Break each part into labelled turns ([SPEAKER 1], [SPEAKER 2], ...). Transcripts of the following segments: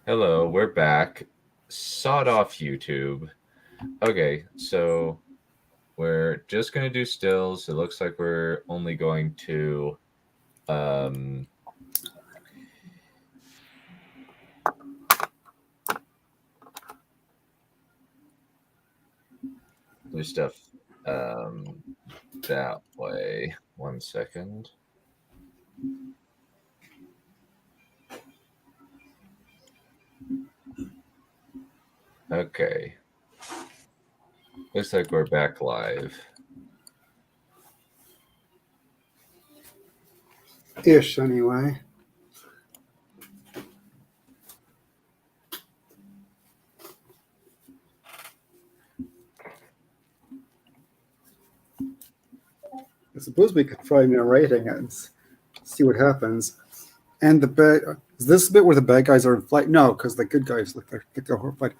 [SPEAKER 1] Hello, we're back. Sawed off YouTube. Okay, so we're just gonna do stills. It looks like we're only going to um do stuff um that way. 1 second. Okay. Looks like we're back live.
[SPEAKER 2] Ish, anyway. I suppose we could try narrating it and see what happens. And the bad is this bit where the bad guys are in flight? No, because the good guys look like they're horrified.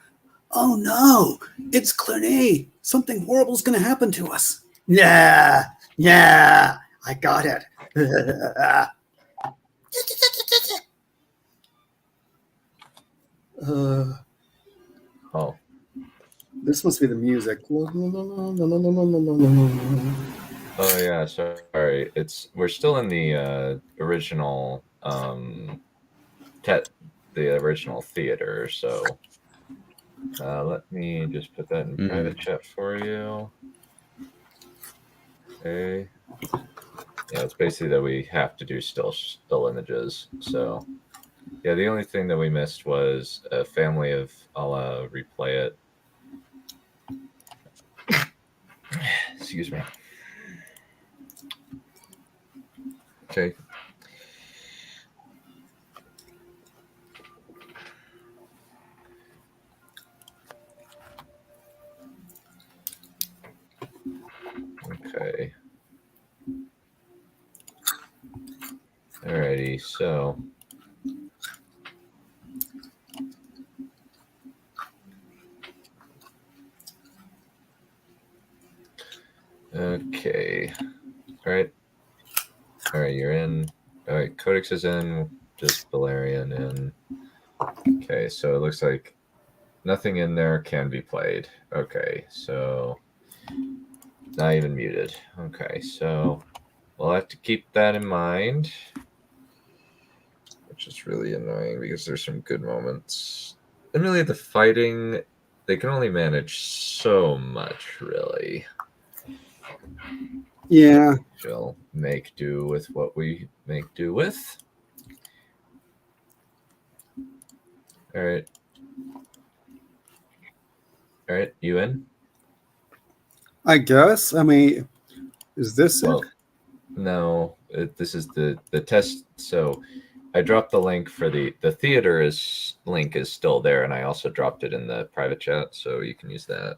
[SPEAKER 2] Oh no! It's Cluny! Something horrible's gonna happen to us. Yeah, I got it.
[SPEAKER 1] Oh.
[SPEAKER 2] This must be the music.
[SPEAKER 1] Oh yeah, sorry. We're still in the original the original theater, so let me just put that in private chat for you. Okay. Yeah, it's basically that we have to do still images. So yeah, the only thing that we missed was a family of. I'll replay it. Excuse me. Okay. Okay. Alrighty, so okay. Alright, you're in. Alright, Codex is in, just Valerian in. Okay, so it looks like nothing in there can be played. Okay, so not even muted. Okay, so we'll have to keep that in mind, which is really annoying because there's some good moments. And really, the fighting, they can only manage so much, really.
[SPEAKER 2] Yeah.
[SPEAKER 1] She'll make do with what we make do with. All right. All right, you in?
[SPEAKER 2] I guess. I mean, is this
[SPEAKER 1] Well,
[SPEAKER 2] it?
[SPEAKER 1] no, this is the test. So I dropped the link for the theater link is still there, and I also dropped it in the private chat, so you can use that.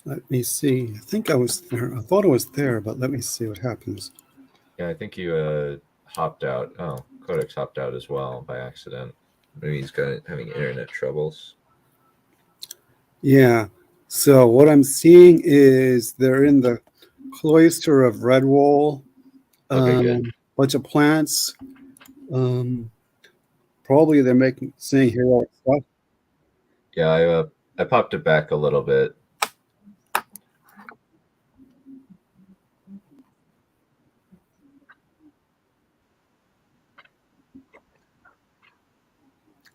[SPEAKER 2] Let me see. I think I was there. I thought it was there, but let me see what happens.
[SPEAKER 1] Yeah, I think you hopped out. Oh, Codex hopped out as well by accident. Maybe he's having internet troubles.
[SPEAKER 2] Yeah. So what I'm seeing is they're in the cloister of Redwall.
[SPEAKER 1] Okay, good.
[SPEAKER 2] Bunch of plants. Probably they're saying heroic stuff.
[SPEAKER 1] Yeah, I popped it back a little bit.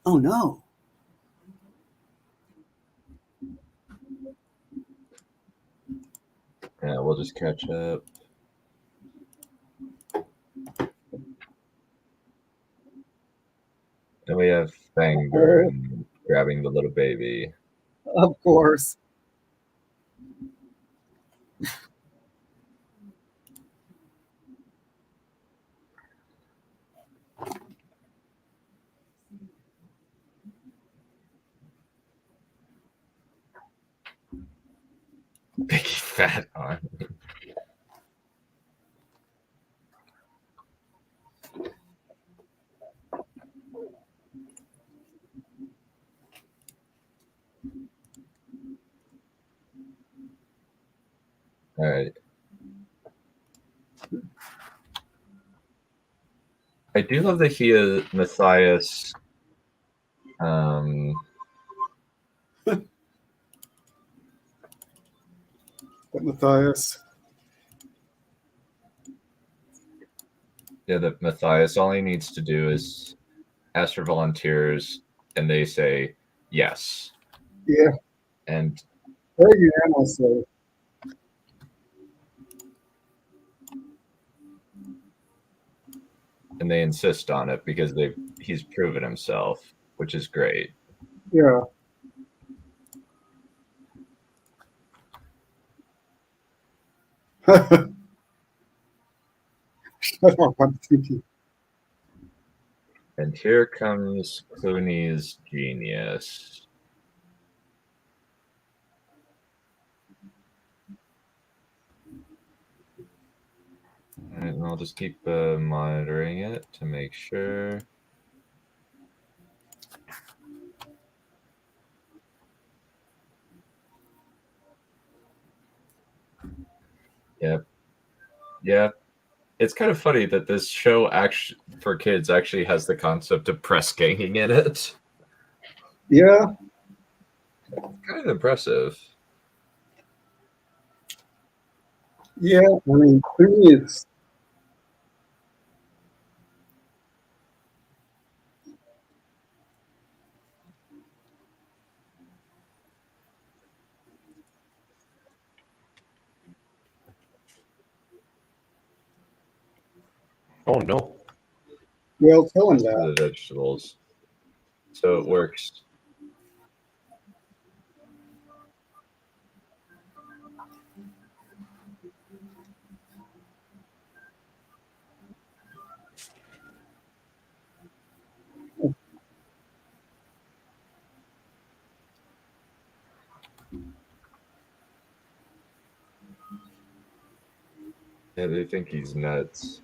[SPEAKER 2] Oh no.
[SPEAKER 1] Yeah, we'll just catch up. And we have Fangburn grabbing the little baby.
[SPEAKER 2] Of course.
[SPEAKER 1] Big fat arm. All right. I do love that he is Matthias.
[SPEAKER 2] Matthias.
[SPEAKER 1] Yeah, that Matthias, all he needs to do is ask for volunteers, and they say yes.
[SPEAKER 2] Yeah.
[SPEAKER 1] And
[SPEAKER 2] Very unanimously.
[SPEAKER 1] and they insist on it because he's proven himself, which is great.
[SPEAKER 2] Yeah. Shut up, I'm thinking.
[SPEAKER 1] And here comes Clooney's genius. All right, and I'll just keep monitoring it to make sure. Yep. Yeah. It's kind of funny that this show actually for kids actually has the concept of press ganging in it.
[SPEAKER 2] Yeah.
[SPEAKER 1] Kind of impressive.
[SPEAKER 2] Yeah. I mean, Clooney is.
[SPEAKER 1] Oh no.
[SPEAKER 2] Well, tell him
[SPEAKER 1] For
[SPEAKER 2] that.
[SPEAKER 1] the vegetables. So it works. Yeah, they think he's nuts.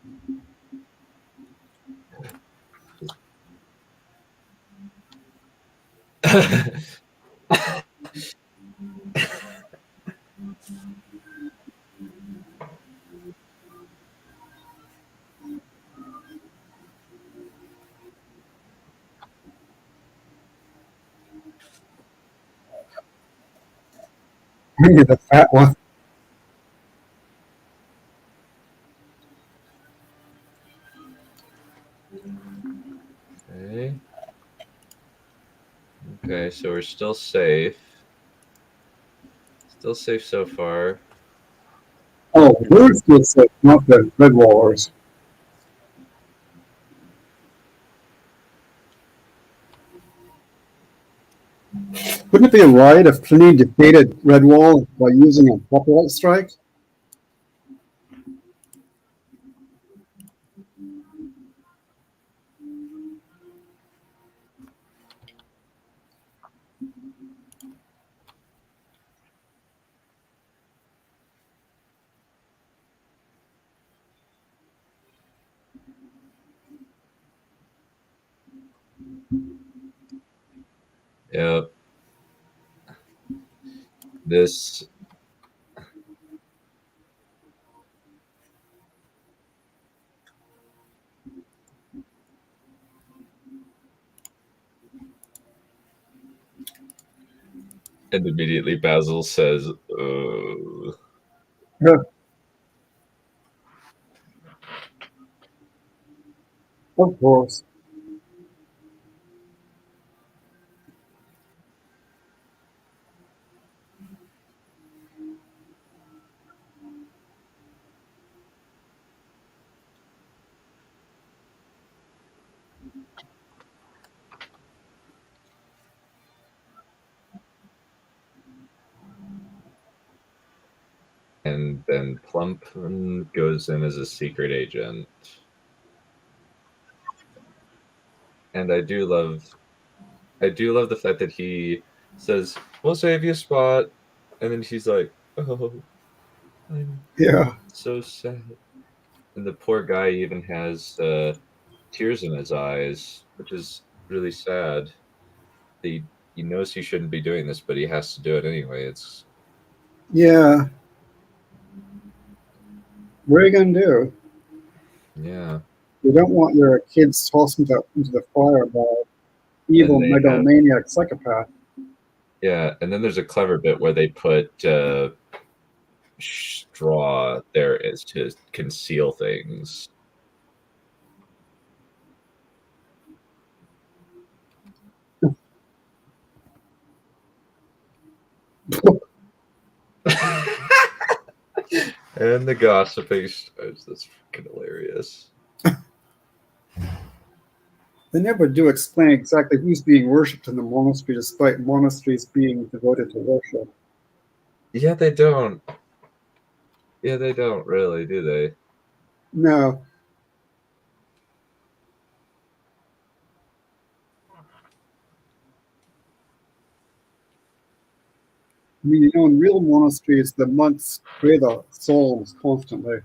[SPEAKER 2] Maybe the fat one.
[SPEAKER 1] Okay. Okay, so we're still safe. Still safe so far.
[SPEAKER 2] Oh, we're still safe, not the Redwallers. Wouldn't it be a riot if Clooney defeated Redwall by using a copyright strike?
[SPEAKER 1] Yep. This and immediately Basil says,
[SPEAKER 2] Yeah, of course.
[SPEAKER 1] and then Plump goes in as a secret agent. And I do love the fact that he says, "We'll save you a spot," and then she's like, "Oh, I'm
[SPEAKER 2] Yeah.
[SPEAKER 1] so sad." And the poor guy even has tears in his eyes, which is really sad. He knows he shouldn't be doing this, but he has to do it anyway. It's
[SPEAKER 2] Yeah. What are you going to do?
[SPEAKER 1] Yeah.
[SPEAKER 2] You don't want your kids tossed into the fire by evil
[SPEAKER 1] And they have
[SPEAKER 2] megalomaniac psychopath.
[SPEAKER 1] Yeah, and then there's a clever bit where they put straw there is to conceal things. And the gossiping starts. That's freaking hilarious.
[SPEAKER 2] They never do explain exactly who's being worshipped in the monastery, despite monasteries being devoted to worship.
[SPEAKER 1] Yeah, they don't. Yeah, they don't really, do they?
[SPEAKER 2] No. I mean, in real monasteries, the monks pray the psalms constantly.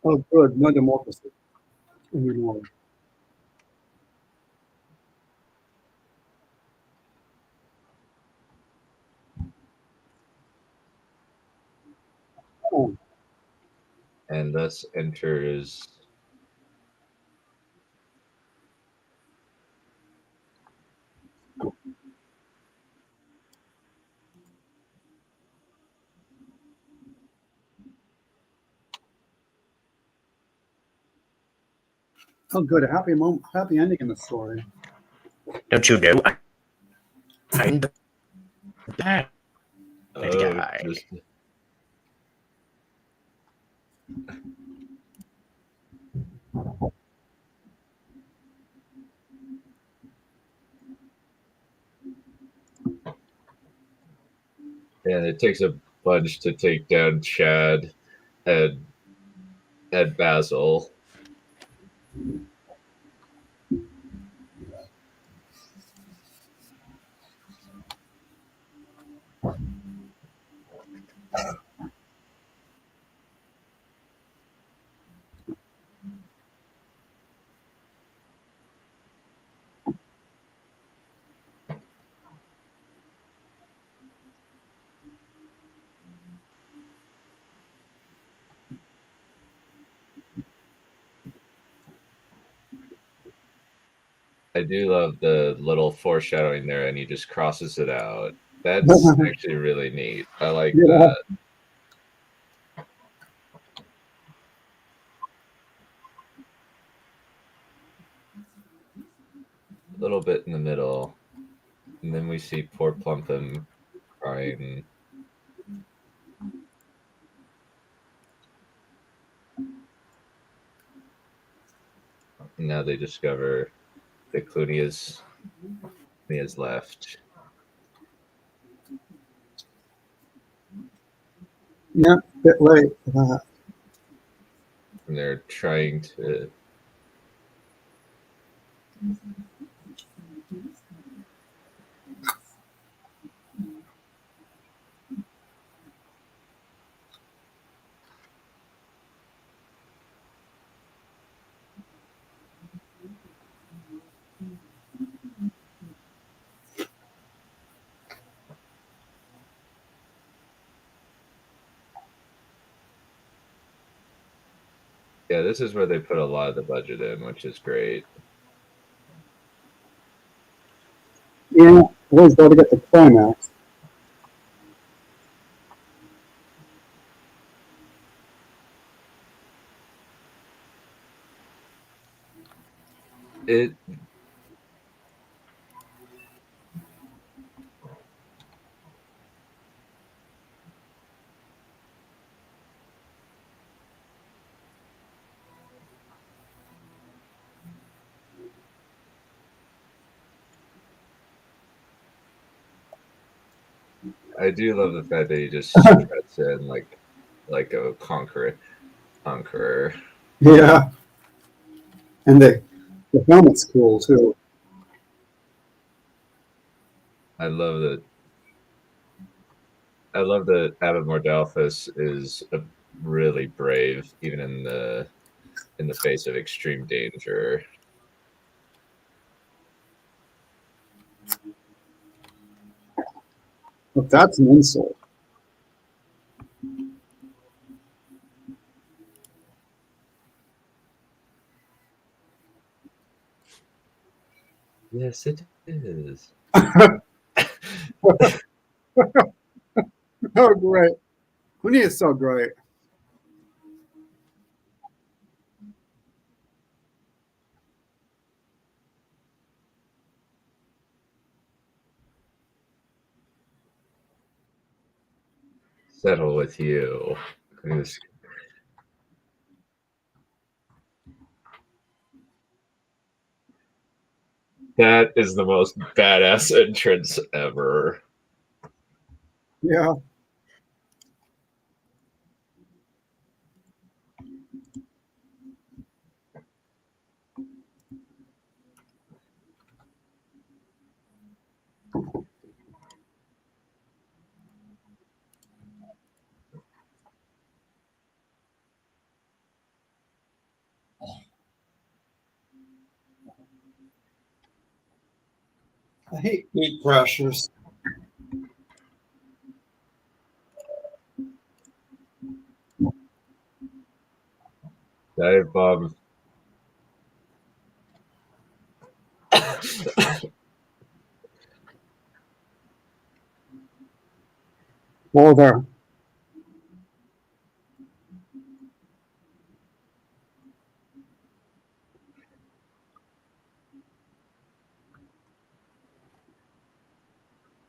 [SPEAKER 2] Oh, good. No democracy anymore. Oh,
[SPEAKER 1] And thus enters.
[SPEAKER 2] oh, good. A happy moment, happy ending in the story.
[SPEAKER 3] Don't you know? I'm the bad
[SPEAKER 1] Oh,
[SPEAKER 3] guy.
[SPEAKER 1] just and it takes a bunch to take down Chad and Basil. I do love the little foreshadowing there, and he just crosses it out. That's actually really neat. I like
[SPEAKER 2] Yeah.
[SPEAKER 1] that. A little bit in the middle, and then we see poor Plumpton crying. And now they discover that Clooney has left.
[SPEAKER 2] Yeah, bit late for that.
[SPEAKER 1] And they're trying to. Yeah, this is where they put a lot of the budget in, which is great.
[SPEAKER 2] Yeah, always got to get the climax.
[SPEAKER 1] It I do love the fact that he just struts in like a conqueror.
[SPEAKER 2] Yeah, and the helmet's cool too.
[SPEAKER 1] I love that. I love that Abbot Mordalphus is really brave, even in the face of extreme danger.
[SPEAKER 2] But that's an insult.
[SPEAKER 1] Yes, it is.
[SPEAKER 2] Oh, great. Quinny is so great.
[SPEAKER 1] Settle with you. That is the most badass entrance ever.
[SPEAKER 2] Yeah. I hate meat crashers.
[SPEAKER 1] Dive bomb.
[SPEAKER 2] Oh, there.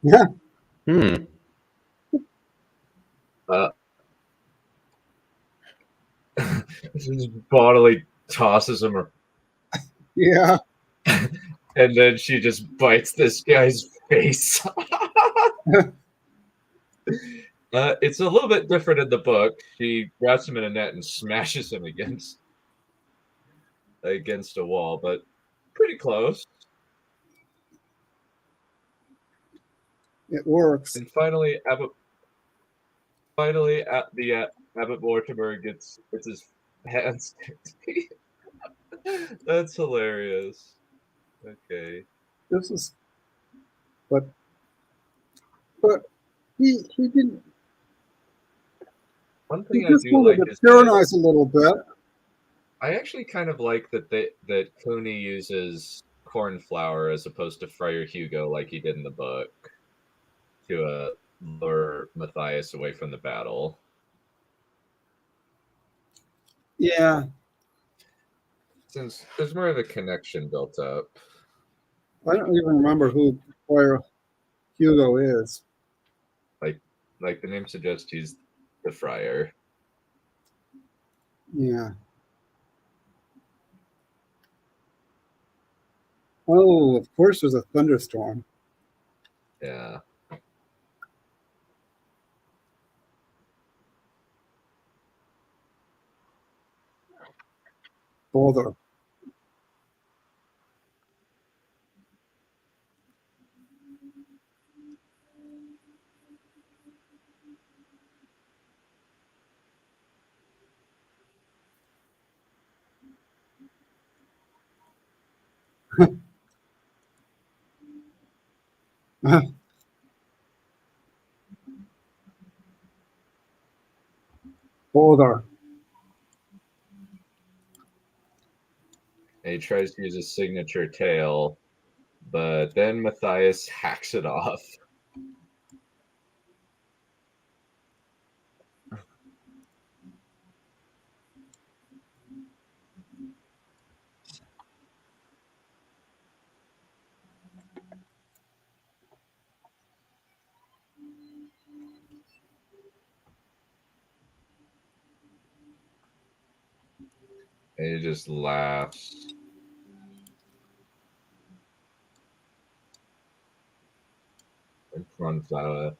[SPEAKER 2] Yeah.
[SPEAKER 3] Hmm.
[SPEAKER 1] Just bodily tosses him,
[SPEAKER 2] Yeah.
[SPEAKER 1] and then she just bites this guy's face. It's a little bit different in the book. She grabs him in a net and smashes him against a wall, but pretty close.
[SPEAKER 2] It works.
[SPEAKER 1] And finally, Abbot Mortimer gets his hands. That's hilarious. Okay.
[SPEAKER 2] This is, but he didn't.
[SPEAKER 1] One
[SPEAKER 2] He
[SPEAKER 1] thing I
[SPEAKER 2] just
[SPEAKER 1] do
[SPEAKER 2] wanted
[SPEAKER 1] like
[SPEAKER 2] to
[SPEAKER 1] is that
[SPEAKER 2] tyrannize a little bit.
[SPEAKER 1] I actually kind of like that Cooney uses cornflower as opposed to Friar Hugo like he did in the book to lure Matthias away from the battle.
[SPEAKER 2] Yeah.
[SPEAKER 1] Since there's more of a connection built up.
[SPEAKER 2] I don't even remember who Friar Hugo is.
[SPEAKER 1] Like the name suggests, he's the friar.
[SPEAKER 2] Yeah. Oh, of course there's a thunderstorm.
[SPEAKER 1] Yeah.
[SPEAKER 2] Bother. Bother.
[SPEAKER 1] And he tries to use his signature tail, but then Matthias hacks it off. And he just laughs. And cornflower.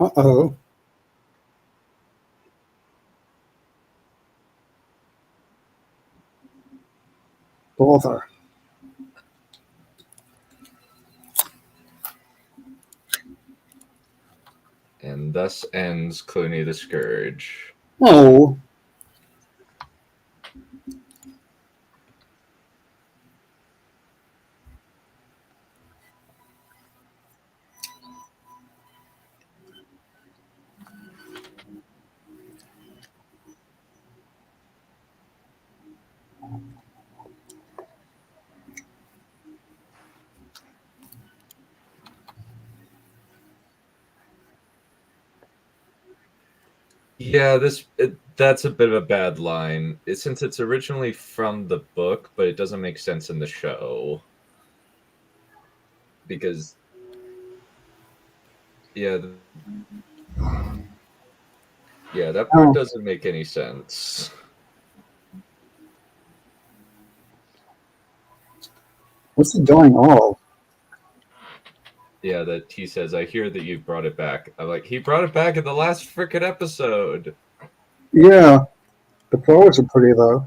[SPEAKER 2] Uh-oh. Bother.
[SPEAKER 1] And thus ends Clooney the Scourge.
[SPEAKER 2] Oh.
[SPEAKER 1] Yeah, that's a bit of a bad line. Since it's originally from the book, but it doesn't make sense in the show. Because, yeah, that part
[SPEAKER 2] Oh.
[SPEAKER 1] doesn't make any sense.
[SPEAKER 2] What's he doing all?
[SPEAKER 1] Yeah, that he says, I hear that you brought it back. I'm like, he brought it back in the last freaking episode.
[SPEAKER 2] Yeah. The flowers are pretty, though.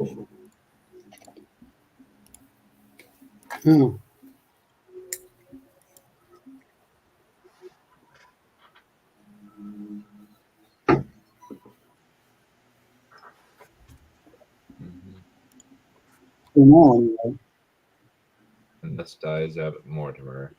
[SPEAKER 2] Oh.
[SPEAKER 1] Mm-hmm.
[SPEAKER 2] No, anyway.
[SPEAKER 1] And thus dies Abbot Mortimer.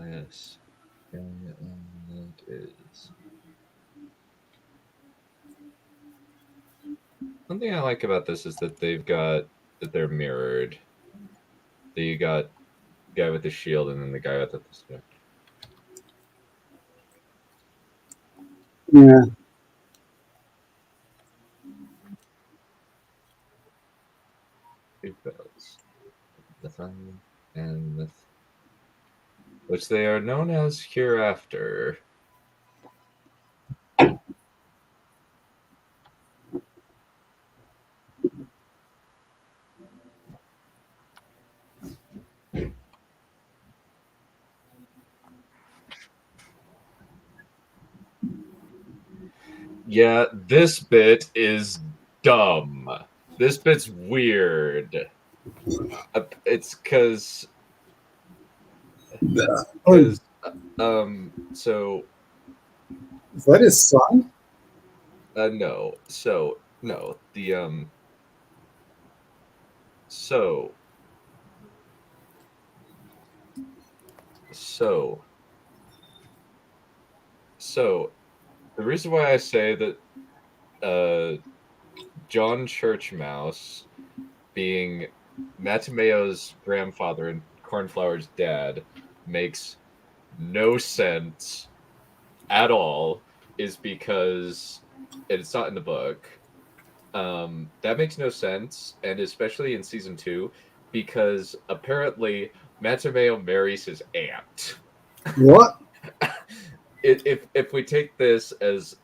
[SPEAKER 1] Yes. And that is. One thing I like about this is that they're mirrored. That you got the guy with the shield and then the guy with the pistol.
[SPEAKER 2] Yeah.
[SPEAKER 1] Two bells. The fun and the which they are known as hereafter. Yeah, this bit is dumb. This bit's weird. It's because so
[SPEAKER 2] Is that his son?
[SPEAKER 1] no. So no, so so the reason why I say that John Churchmouse being Matameo's grandfather and Cornflower's dad makes no sense at all is because it's not in the book. That makes no sense, and especially in season 2, because apparently Matameo marries his aunt.
[SPEAKER 2] What?
[SPEAKER 1] If we take this as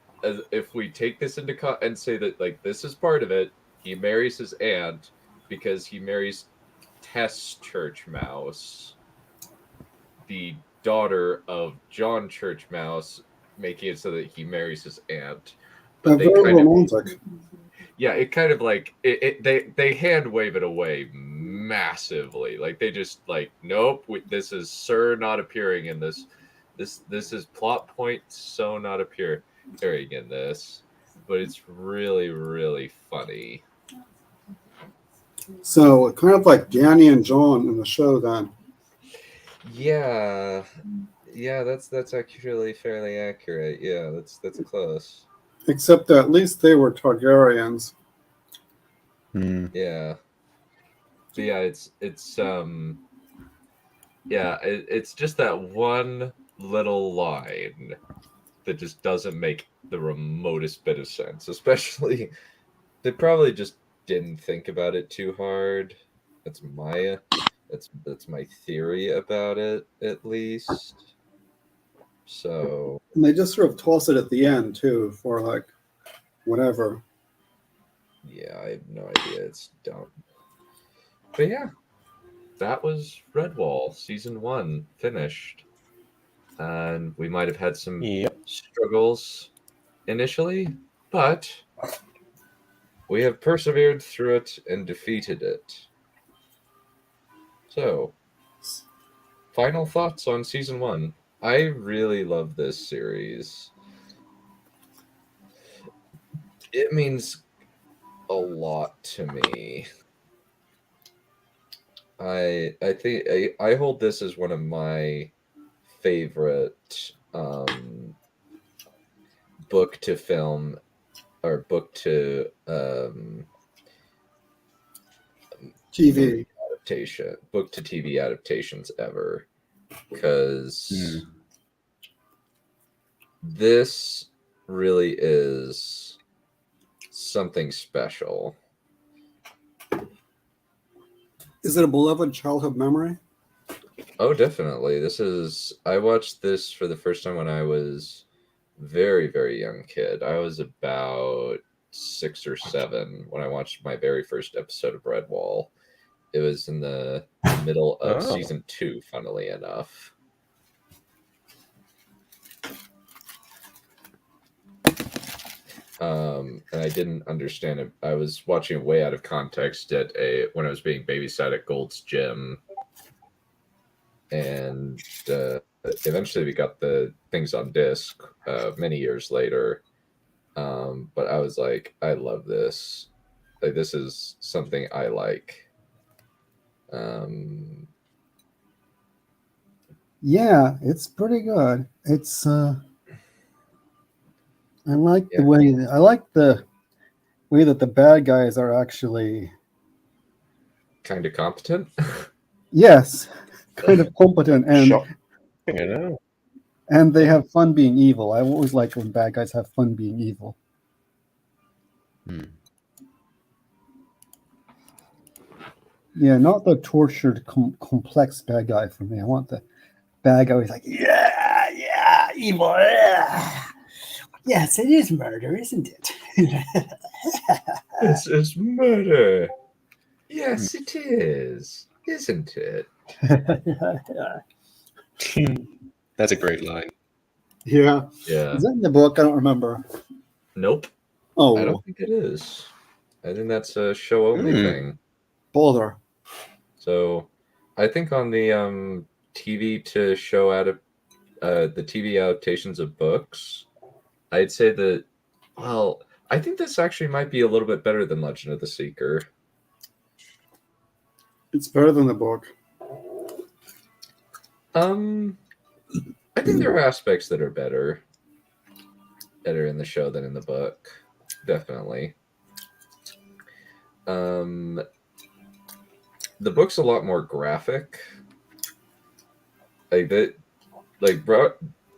[SPEAKER 1] if we take this into and say that like this is part of it, he marries his aunt because he marries Tess Churchmouse, the daughter of John Churchmouse, making it so that he marries his aunt. But they
[SPEAKER 2] Very
[SPEAKER 1] kind of
[SPEAKER 2] romantic.
[SPEAKER 1] yeah, it kind of like they hand wave it away massively. Like they just like nope, this is Sir not appearing in this. This is plot point so not appearing in this, but it's really really funny.
[SPEAKER 2] So, kind of like Danny and John in the show, then.
[SPEAKER 1] Yeah, that's actually fairly accurate. Yeah, that's close.
[SPEAKER 2] Except that at least they were Targaryens.
[SPEAKER 3] Hmm.
[SPEAKER 1] Yeah, but yeah, it's Yeah, it's just that one little line that just doesn't make the remotest bit of sense. Especially, they probably just didn't think about it too hard. That's my theory about it, at least. So
[SPEAKER 2] And they just sort of toss it at the end too for like whatever.
[SPEAKER 1] yeah, I have no idea. It's dumb. But yeah, that was Redwall season 1 finished, and we might have had some
[SPEAKER 3] Yep.
[SPEAKER 1] struggles initially, but we have persevered through it and defeated it. So, final thoughts on season 1. I really love this series. It means a lot to me. I think I hold this as one of my favorite book to film or book to
[SPEAKER 2] TV.
[SPEAKER 1] book to TV adaptations ever, because this really is something special.
[SPEAKER 2] Is it a beloved childhood memory?
[SPEAKER 1] Oh, definitely. I watched this for the first time when I was very, very young kid. I was about 6 or 7 when I watched my very first episode of Redwall. It was in the middle of season 2, funnily enough. And I didn't understand it. I was watching it way out of context when I was being babysat at Gold's Gym. And eventually we got the things on disc many years later. But I was like, I love this. Like, this is something I like.
[SPEAKER 2] Yeah, it's pretty good. It's I like the way that the bad guys are actually
[SPEAKER 1] kind of competent.
[SPEAKER 2] yes, kind of competent and they have fun being evil. I always like when bad guys have fun being evil. Yeah, not the tortured, complex bad guy for me. I want the bad guy who's like, yeah, evil. Yeah. Yes, it is murder, isn't it?
[SPEAKER 1] This is murder. Yes, it is. Isn't it?
[SPEAKER 3] That's a great line.
[SPEAKER 2] Yeah.
[SPEAKER 1] Yeah.
[SPEAKER 2] Is that in the book? I don't remember.
[SPEAKER 1] Nope.
[SPEAKER 2] Oh,
[SPEAKER 1] I don't think it is. I think that's a show only thing.
[SPEAKER 2] Boulder.
[SPEAKER 1] So, I think on the TV to show the TV adaptations of books, I'd say that. Well, I think this actually might be a little bit better than Legend of the Seeker.
[SPEAKER 2] It's better than the book.
[SPEAKER 1] I think there are aspects that are better in the show than in the book. Definitely. The book's a lot more graphic.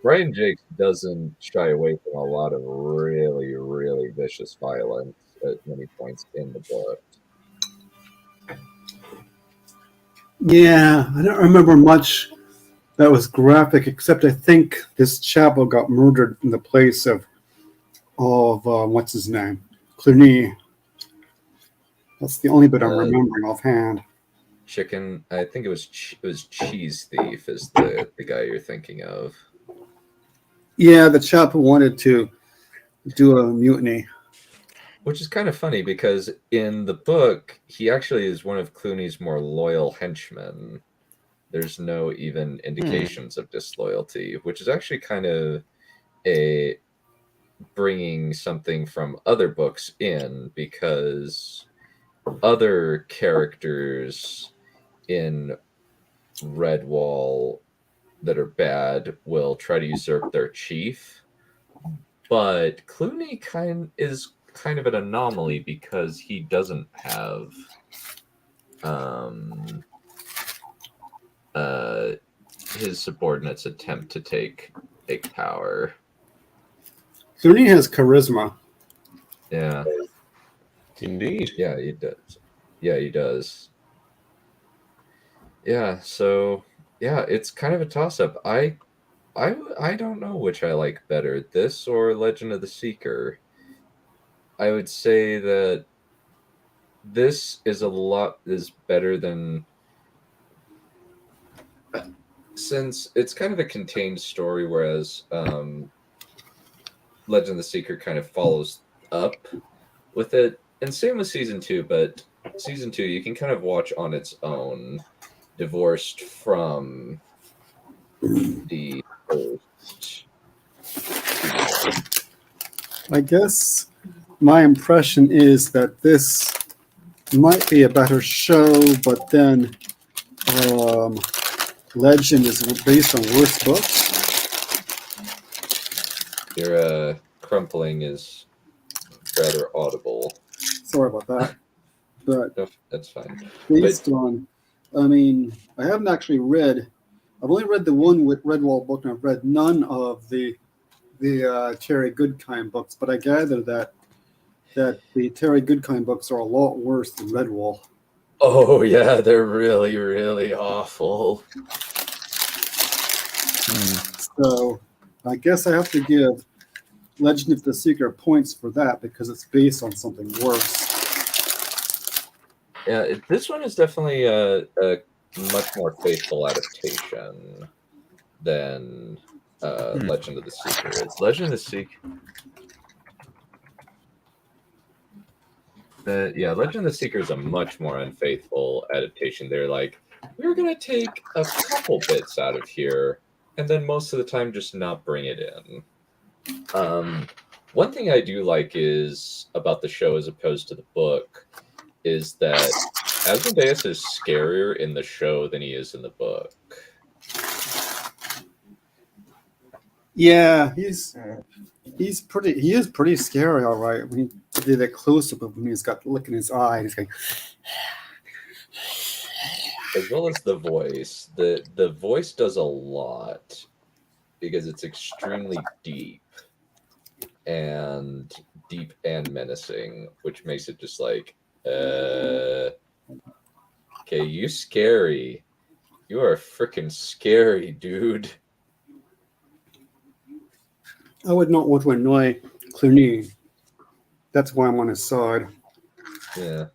[SPEAKER 1] Brian Jakes doesn't shy away from a lot of really, really vicious violence at many points in the book.
[SPEAKER 2] Yeah, I don't remember much that was graphic, except I think this chapel got murdered in the place of what's his name? Cluny. That's the only bit I'm remembering offhand.
[SPEAKER 1] I think it was Cheese Thief is the guy you're thinking of.
[SPEAKER 2] Yeah, the chapel wanted to do a mutiny.
[SPEAKER 1] Which is kind of funny because in the book, he actually is one of Clooney's more loyal henchmen. There's no even indications of disloyalty, which is actually kind of a bringing something from other books in, because other characters in Redwall that are bad will try to usurp their chief, but Clooney is kind of an anomaly because he doesn't have uh, his subordinates attempt to take power.
[SPEAKER 2] Clooney has charisma.
[SPEAKER 1] Yeah,
[SPEAKER 3] Indeed.
[SPEAKER 1] yeah, he does. Yeah, he does. Yeah, so yeah, it's kind of a toss-up. I don't know which I like better, this or Legend of the Seeker. I would say that this is better than, since it's kind of a contained story, whereas Legend of the Seeker kind of follows up with it. And same with season 2, but season 2 you can kind of watch on its own, divorced from the first.
[SPEAKER 2] I guess my impression is that this might be a better show, but then Legend is based on worse books.
[SPEAKER 1] Your crumpling is rather audible.
[SPEAKER 2] Sorry about that. But
[SPEAKER 1] No, that's fine.
[SPEAKER 2] based on, I mean, I haven't actually read. I've only read the one with Redwall book, and I've read none of the Terry Goodkind books. But I gather that the Terry Goodkind books are a lot worse than Redwall.
[SPEAKER 1] Oh yeah, they're really, really awful.
[SPEAKER 2] So I guess I have to give Legend of the Seeker points for that because it's based on something worse.
[SPEAKER 1] Yeah, this one is definitely a much more faithful adaptation than Legend of the Seeker is. Legend of the Seeker. Legend of the Seeker is a much more unfaithful adaptation. They're like, we're gonna take a couple bits out of here, and then most of the time just not bring it in. One thing I do like is about the show as opposed to the book is that Asmodeus is scarier in the show than he is in the book.
[SPEAKER 2] Yeah, he is pretty scary, all right. When you did that close up of him, he's got the look in his eye, and he's going.
[SPEAKER 1] As well as the voice. The voice does a lot because it's extremely deep and menacing, which makes it just like, okay, you scary. You are freaking scary, dude.
[SPEAKER 2] I would not want to annoy Clooney. That's why I'm on his side.
[SPEAKER 1] Yeah.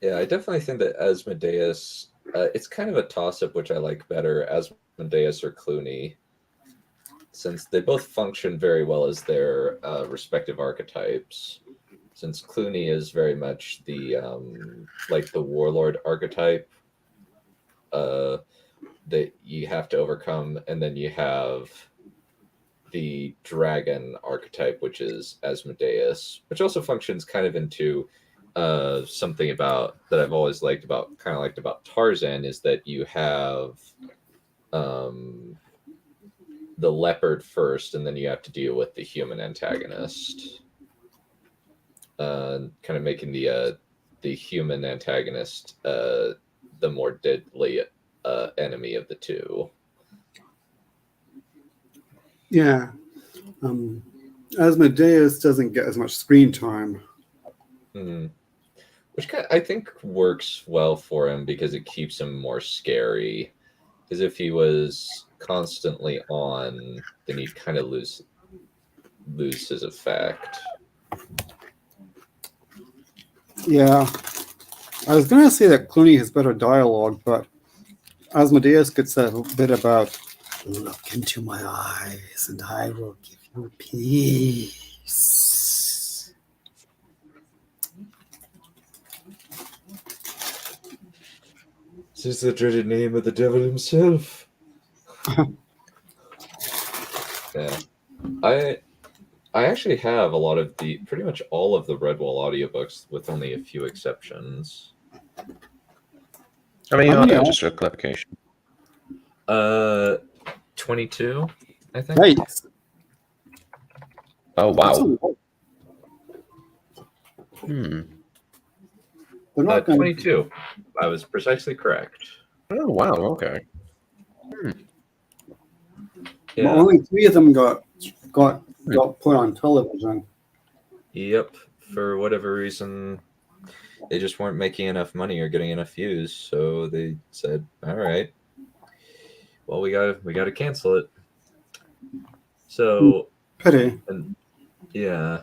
[SPEAKER 1] Yeah, I definitely think that Asmodeus, it's kind of a toss-up, which I like better, Asmodeus or Clooney, since they both function very well as their respective archetypes. Since Clooney is very much the the warlord archetype that you have to overcome, and then you have the dragon archetype, which is Asmodeus, which also functions kind of into something about that I've always liked about Tarzan is that you have the leopard first, and then you have to deal with the human antagonist. Kind of making the human antagonist the more deadly enemy of the two.
[SPEAKER 2] Yeah. Asmodeus doesn't get as much screen time.
[SPEAKER 1] Which I think works well for him because it keeps him more scary. Because if he was constantly on, then he'd kind of lose his effect.
[SPEAKER 2] Yeah. I was going to say that Clooney has better dialogue, but Asmodeus gets that bit about, look into my eyes and I will give you peace.
[SPEAKER 1] This is the dreaded name of the devil himself. Yeah. I actually have pretty much all of the Redwall audiobooks with only a few exceptions.
[SPEAKER 3] How many are there, just for clarification?
[SPEAKER 1] 22, I think.
[SPEAKER 2] Nice.
[SPEAKER 3] Oh, wow.
[SPEAKER 2] They're not
[SPEAKER 1] 22. I was precisely correct.
[SPEAKER 3] Oh wow. Okay.
[SPEAKER 1] Yeah.
[SPEAKER 2] Well, only 3 of them got put on television.
[SPEAKER 1] Yep. For whatever reason, they just weren't making enough money or getting enough views, so they said, "All right, well, we gotta cancel it." So,
[SPEAKER 2] Pity.
[SPEAKER 1] and yeah,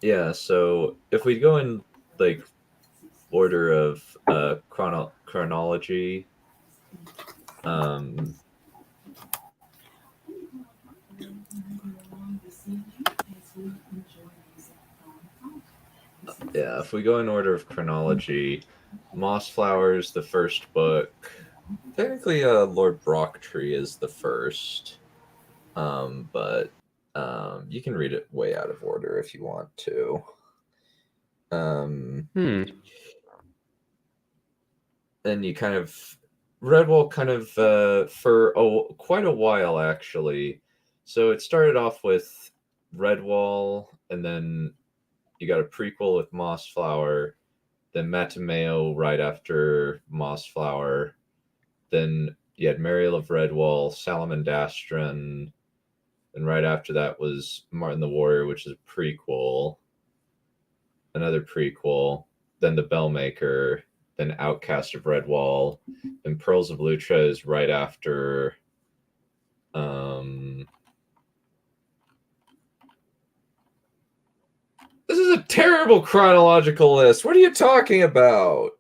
[SPEAKER 1] yeah. So if we go in like order of chronology, um, yeah, if we go in order of chronology, Moss Flowers, the first book. Technically, Lord Brocktree is the first, but you can read it way out of order if you want to. Then you kind of Redwall kind of for quite a while actually. So it started off with Redwall, and then you got a prequel with Mossflower, then Matameo right after Mossflower, then you had Mariel of Redwall, Salamandastron, and right after that was Martin the Warrior, which is a prequel, another prequel, then the Bellmaker, then Outcast of Redwall, then Pearls of Lutra is right after. This is a terrible chronological list. What are you talking about?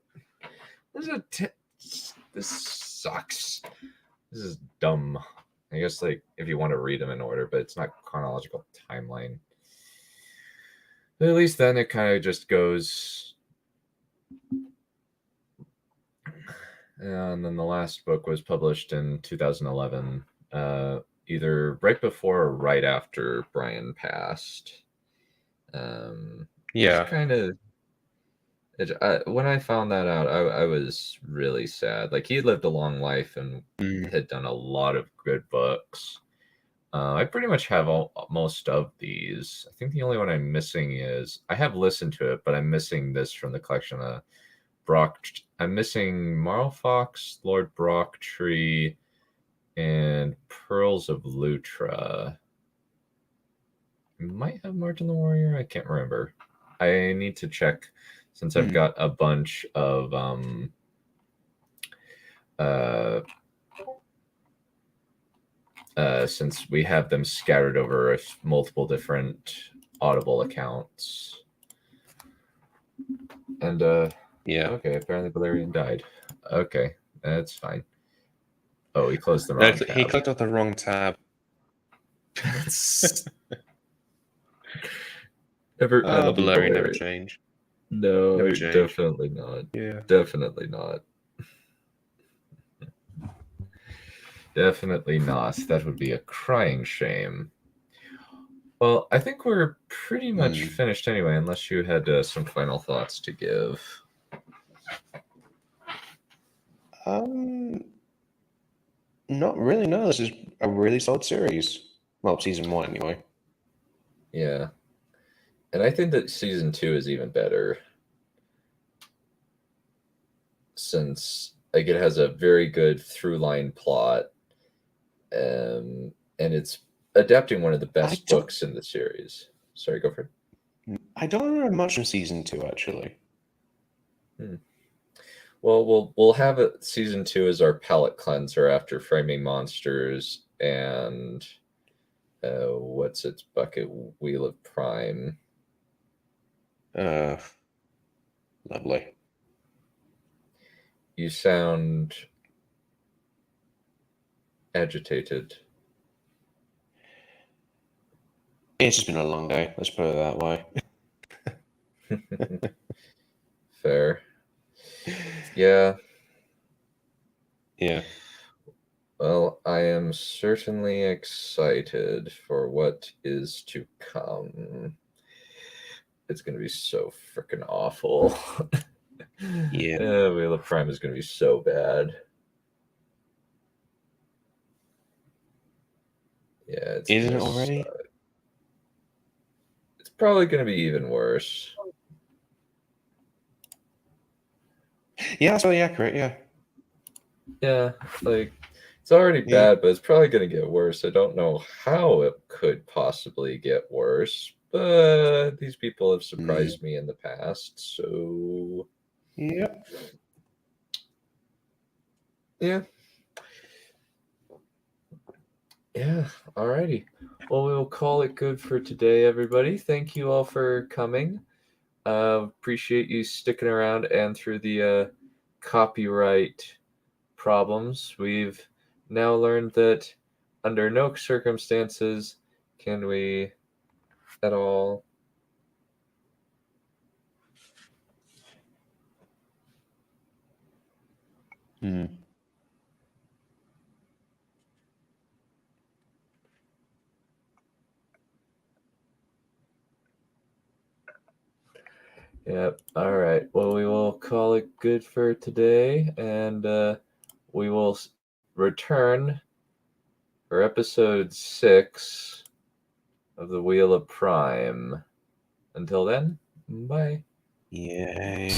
[SPEAKER 1] This sucks. This is dumb. I guess like if you want to read them in order, but it's not chronological timeline. But at least then it kind of just goes. And then the last book was published in 2011, either right before or right after Brian passed.
[SPEAKER 3] Yeah.
[SPEAKER 1] Kind of. When I found that out, I was really sad. Like, he lived a long life and had done a lot of good books. I pretty much have most of these. I think the only one I'm missing is I have listened to it, but I'm missing this from the collection. I'm missing Marlfox, Lord Brocktree, and Pearls of Lutra. I might have Martin the Warrior. I can't remember. I need to check since I've got a bunch of since we have them scattered over multiple different Audible accounts. And
[SPEAKER 3] yeah.
[SPEAKER 1] okay, apparently Valerian died. Okay, that's fine. Oh, he closed the wrong tab.
[SPEAKER 3] He clicked on the wrong tab. Valerian never changed.
[SPEAKER 1] No,
[SPEAKER 3] never changed.
[SPEAKER 1] Definitely not.
[SPEAKER 3] Yeah.
[SPEAKER 1] Definitely not. Definitely not. That would be a crying shame. Well, I think we're pretty much finished anyway, unless you had some final thoughts to give.
[SPEAKER 3] Not really. No, this is a really solid series. Well, season 1 anyway.
[SPEAKER 1] Yeah, and I think that season 2 is even better, since like it has a very good through-line plot, and it's adapting one of the best books in the series. Sorry, go for it.
[SPEAKER 3] I don't remember much from season 2 actually.
[SPEAKER 1] Well, we'll have it season 2 as our palate cleanser after Framing Monsters and what's its bucket, Wheel of Prime.
[SPEAKER 3] Lovely.
[SPEAKER 1] You sound agitated.
[SPEAKER 3] It's just been a long day. Let's put it that way.
[SPEAKER 1] Fair. Yeah.
[SPEAKER 3] Yeah.
[SPEAKER 1] Well, I am certainly excited for what is to come. It's going to be so freaking awful.
[SPEAKER 3] Yeah.
[SPEAKER 1] Wheel of Prime is going to be so bad. Yeah,
[SPEAKER 3] Isn't it already?
[SPEAKER 1] It's probably going to be even worse.
[SPEAKER 3] Yeah, that's really accurate. Yeah.
[SPEAKER 1] Yeah, like it's already
[SPEAKER 3] Yeah.
[SPEAKER 1] bad, but it's probably going to get worse. I don't know how it could possibly get worse, but these people have surprised me in the past, so
[SPEAKER 3] Yep.
[SPEAKER 1] yeah. Yeah, alrighty. Well, we'll call it good for today, everybody. Thank you all for coming. Appreciate you sticking around and through the copyright problems. We've now learned that under no circumstances can we at all
[SPEAKER 3] Hmm.
[SPEAKER 1] Yep. All right. Well, we will call it good for today, and we will return for episode 6 of the Wheel of Prime. Until then, bye.
[SPEAKER 3] Yay.